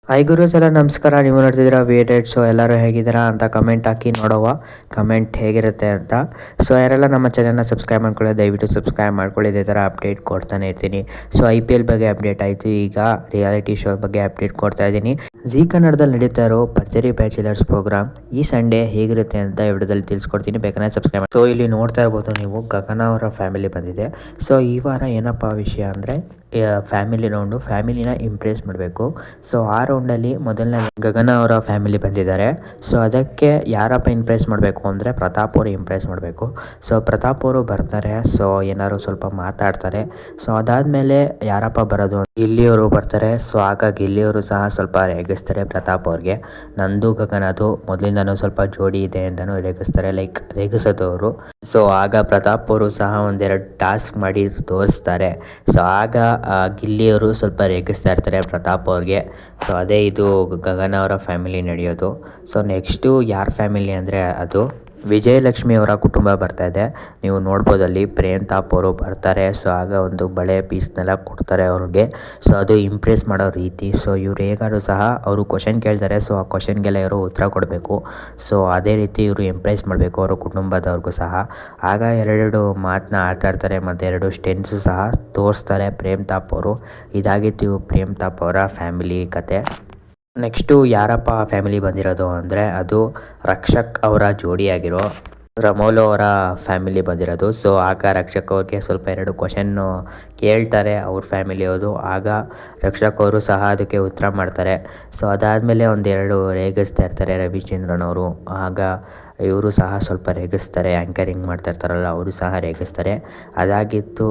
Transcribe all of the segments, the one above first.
Hi ಗುರುಸ್ ಎಲ್ಲ ನಮಸ್ಕಾರ. ನೀವು ನೋಡ್ತಿದ್ದೀರಾ ವೇಟೆಡ್. ಸೊ ಎಲ್ಲರೂ ಹೇಗಿದ್ದೀರಾ ಅಂತ ಕಮೆಂಟ್ ಹಾಕಿ ನೋಡುವ ಕಮೆಂಟ್ ಹೇಗಿರುತ್ತೆ ಅಂತ. ಸೊ ಯಾರೆಲ್ಲ ನಮ್ಮ ಚಾನಲ್ನ ಸಬ್ಸ್ಕ್ರೈಬ್ ಮಾಡ್ಕೊಳ್ಳಿ, ದಯವಿಟ್ಟು ಸಬ್ಸ್ಕ್ರೈಬ್ ಮಾಡ್ಕೊಳ್ಳಿ. ಇದೇ ಥರ ಅಪ್ಡೇಟ್ ಕೊಡ್ತಾನೆ ಇರ್ತೀನಿ. ಸೊ IPL ಬಗ್ಗೆ ಅಪ್ಡೇಟ್ ಆಯಿತು, ಈಗ ರಿಯಾಲಿಟಿ ಶೋ ಬಗ್ಗೆ ಅಪ್ಡೇಟ್ ಕೊಡ್ತಾ ಇದ್ದೀನಿ. ಜಿ ಕನ್ನಡದಲ್ಲಿ ನಡೀತಾ ಇರೋ ಭರ್ಜರಿ ಬ್ಯಾಚುಲರ್ಸ್ ಪ್ರೋಗ್ರಾಮ್ ಈ ಸಂಡೇ ಹೇಗಿರುತ್ತೆ ಅಂತ ವಿಡಿಯೋದಲ್ಲಿ ತಿಳಿಸ್ಕೊಡ್ತೀನಿ, ಬೇಕಾದ್ರೆ ಸಬ್ಸ್ಕ್ರೈಬ್ ಮಾಡಿ. ಸೊ ಇಲ್ಲಿ ನೋಡ್ತಾ ಇರ್ಬೋದು ನೀವು, ಗಗನ ಅವರ ಫ್ಯಾಮಿಲಿ ಬಂದಿದೆ. ಸೊ ಈ ವಾರ ಏನಪ್ಪ ವಿಷಯ ಅಂದರೆ ಫ್ಯಾಮಿಲಿ ರೌಂಡು, ಫ್ಯಾಮಿಲಿನ ಇಂಪ್ರೆಸ್ ಮಾಡಬೇಕು. ಸೊ ಆ ರೌಂಡಲ್ಲಿ ಮೊದಲನೇ ಗಗನ ಅವರ ಫ್ಯಾಮಿಲಿ ಬಂದಿದ್ದಾರೆ. ಸೊ ಅದಕ್ಕೆ ಯಾರಪ್ಪ ಇಂಪ್ರೆಸ್ ಮಾಡಬೇಕು ಅಂದರೆ ಪ್ರತಾಪ್ ಅವರು ಇಂಪ್ರೆಸ್ ಮಾಡಬೇಕು. ಸೊ ಪ್ರತಾಪ್ ಅವರು ಬರ್ತಾರೆ. ಸೊ ಏನಾದ್ರು ಸ್ವಲ್ಪ ಮಾತಾಡ್ತಾರೆ. ಸೊ ಅದಾದಮೇಲೆ ಯಾರಪ್ಪ ಬರೋದು, ಗಿಲ್ಲಿಯವರು ಬರ್ತಾರೆ. ಸೊ ಆಗ ಗಿಲ್ಲಿಯವರು ಸಹ ಸ್ವಲ್ಪ ರೇಗಿಸ್ತಾರೆ ಪ್ರತಾಪ್ ಅವ್ರಿಗೆ. ನಂದು ಗಗನದು ಮೊದಲಿಂದನೂ ಸ್ವಲ್ಪ ಜೋಡಿ ಇದೆ ಅಂತಲೂ ರೇಗಿಸ್ತಾರೆ, ಲೈಕ್ ರೇಗಿಸೋದವರು. ಸೊ ಆಗ ಪ್ರತಾಪ್ ಅವರು ಸಹ ಒಂದೆರಡು ಟಾಸ್ಕ್ ಮಾಡಿ ತೋರಿಸ್ತಾರೆ. ಸೊ ಆಗ ಗಿಲ್ಲಿಯವರು ಸ್ವಲ್ಪ ರೇಗಿಸ್ತಾ ಇರ್ತಾರೆ ಪ್ರತಾಪ್ ಅವ್ರಿಗೆ. ಸೊ ಅದೇ ಇದು ಗಗನ ಅವರ ಫ್ಯಾಮಿಲಿ ನಡೆಯೋದು. ಸೊ ನೆಕ್ಸ್ಟು ಯಾರ ಫ್ಯಾಮಿಲಿ ಅಂದರೆ ಅದು ವಿಜಯಲಕ್ಷ್ಮಿ ಅವರ ಕುಟುಂಬ ಬರ್ತಾ ಇದೆ. ನೀವು ನೋಡ್ಬೋದು ಅಲ್ಲಿ ಪ್ರೇಮ್ ತಾಪ್ ಅವರು ಬರ್ತಾರೆ. ಸೊ ಆಗ ಒಂದು ಬಳೆ ಪೀಸ್ನೆಲ್ಲ ಕೊಡ್ತಾರೆ ಅವ್ರಿಗೆ. ಸೊ ಅದು ಇಂಪ್ರೆಸ್ ಮಾಡೋ ರೀತಿ. ಸೊ ಇವ್ರು ಹೇಗಾದ್ರು ಸಹ ಅವರು ಕ್ವಶನ್ ಕೇಳ್ತಾರೆ. ಸೊ ಆ ಕ್ವಶನ್ಗೆಲ್ಲ ಇವರು ಉತ್ತರ ಕೊಡಬೇಕು. ಸೊ ಅದೇ ರೀತಿ ಇವರು ಇಂಪ್ರೆಸ್ ಮಾಡಬೇಕು ಅವರ ಕುಟುಂಬದವ್ರಿಗೂ ಸಹ. ಆಗ ಎರಡೆರಡು ಮಾತನ್ನ ಆಟಾಡ್ತಾರೆ ಮತ್ತು ಎರಡು ಸ್ಟೆನ್ಸು ಸಹ ತೋರಿಸ್ತಾರೆ ಪ್ರೇಮ್ ತಾಪ್ ಅವರು. ಇದಾಗಿತ್ತು ಪ್ರೇಮ್ ತಾಪ್ ಅವರ ಫ್ಯಾಮಿಲಿ ಕತೆ. ನೆಕ್ಸ್ಟು ಯಾರಪ್ಪ ಫ್ಯಾಮಿಲಿ ಬಂದಿರೋದು ಅಂದರೆ ಅದು ರಕ್ಷಕ್ ಅವರ ಜೋಡಿಯಾಗಿರೋ ರಮೋಲು ಅವರ ಫ್ಯಾಮಿಲಿ ಬಂದಿರೋದು. ಸೊ ಆಗ ರಕ್ಷಕ್ ಅವ್ರಿಗೆ ಸ್ವಲ್ಪ ಎರಡು ಕ್ವಶನ್ನು ಕೇಳ್ತಾರೆ ಅವ್ರ ಫ್ಯಾಮಿಲಿಯವರು. ಆಗ ರಕ್ಷಕ್ ಅವರು ಸಹ ಅದಕ್ಕೆ ಉತ್ತರ ಮಾಡ್ತಾರೆ. ಸೊ ಅದಾದಮೇಲೆ ಒಂದೆರಡು ರೇಗಿಸ್ತಾ ಇರ್ತಾರೆ ರವಿಚಂದ್ರನ್ ಅವರು. ಆಗ ಇವರು ಸಹ ಸ್ವಲ್ಪ ರೇಗಿಸ್ತಾರೆ, ಆ್ಯಂಕರಿಂಗ್ ಮಾಡ್ತಾ ಇರ್ತಾರಲ್ಲ ಅವರು ಸಹ ರೇಗಿಸ್ತಾರೆ. ಅದಾಗಿತ್ತು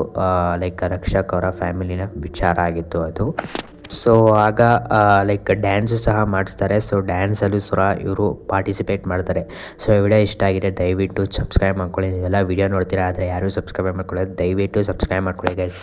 ಲೈಕ್ ರಕ್ಷಕ್ ಅವರ ಫ್ಯಾಮಿಲಿನ ವಿಚಾರ ಆಗಿತ್ತು ಅದು. ಸೊ ಆಗ ಲೈಕ್ ಡ್ಯಾನ್ಸು ಸಹ ಮಾಡಿಸ್ತಾರೆ. ಸೊ ಡ್ಯಾನ್ಸಲ್ಲೂ ಸಹ ಇವರು ಪಾರ್ಟಿಸಿಪೇಟ್ ಮಾಡ್ತಾರೆ. ಸೊ ಈ ವಿಡಿಯೋ ಇಷ್ಟ ಆಗಿದೆ ದಯವಿಟ್ಟು ಸಬ್ಸ್ಕ್ರೈಬ್ ಮಾಡ್ಕೊಳ್ಳಿ. ನೀವೆಲ್ಲ ವಿಡಿಯೋ ನೋಡ್ತೀರಾ ಆದರೆ ಯಾರೂ ಸಬ್ಸ್ಕ್ರೈಬ್ ಮಾಡ್ಕೊಳ್ಳಿ, ದಯವಿಟ್ಟು ಸಬ್ಸ್ಕ್ರೈಬ್ ಮಾಡ್ಕೊಳ್ಳಿ ಗೈಸ್.